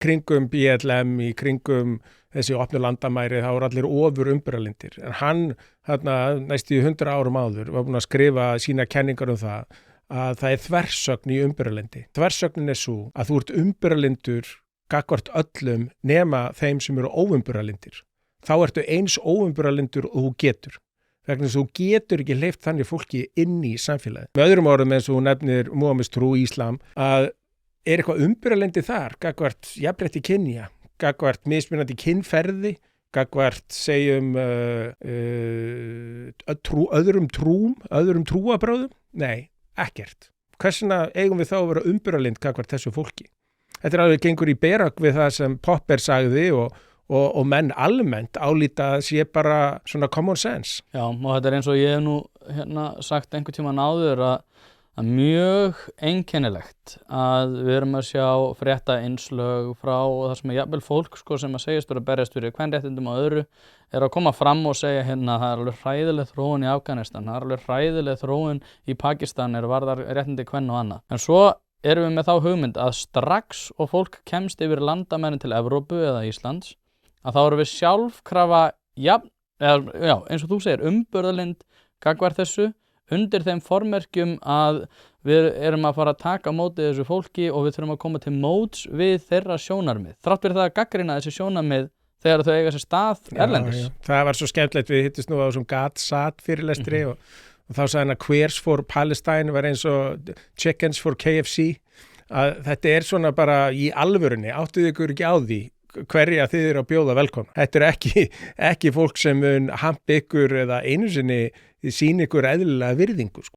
kringum BLM, í kringum þessi opnu landamæri, þá allir ofur umburalindir. En hann, næstu 100 árum áður, var búinn að skrifa sína kenningar það að það þversögn í umburalindi. Þversögnin svo að þú ert umburalindur gagnvart öllum nema þeim sem eru óumburalindir. Þá ertu eins óumburalindur og þú getur. Vegna þess að þú getur ekki hleypt þannig fólki inn í samfélagið. Með öðrum orðum eins og þú nefnir Múhameðstrú í Íslam, að eitthvað umburalindi þar, gagnvart jafnrétti kynja, gagnvart mismunandi kynferði, gagnvart segjum öðrum trúabröðum? Nei, ekkert. Hversna eigum við þá að vera umburalind gagnvart þessu fólki? Þetta alveg gengur í berhögg við það sem Popper sagði og menn almennt álíta sé bara svona common sense. Já, og þetta eins og ég hef nú sagt einhvern tímann áður að mjög einkennilegt að við erum að sjá frétta innslög frá það sem jafnvel fólk sem að segjast að berjast fyrir kvenréttindum og öðru að koma fram og segja það er alveg hræðileg þróun í Afganistan, það er alveg hræðileg þróun í Pakistan varðar réttindi kvenna og annað. En svo erum við með þá hugmynd að strax og fólk kemst yfir landamærin til Evrópu eða Íslands, að þá erum við sjálfkrafa, eins og þú segir, umburðarlind gagnvart þessu, undir þeim formerkjum að við erum að fara að taka á móti þessu fólki og við þurfum að koma til móts við þeirra sjónarmið. Þrátt fyrir það að gagnrýna þessi sjónarmið þegar þau eiga sér stað erlendis. Já. Það var svo skemmtilegt, við hittist nú á þessum GATT fyrirlestri og þá sagði hann að Queers for Palestine var eins og Chickens for KFC, að þetta svona bara í alvörunni, áttuðu ykkur ekki á því hverja þið eru að bjóða velkomna. Þetta er ekki fólk sem mun hampa ykkur eða einu sinni sýna ykkur eðlilega virðingu.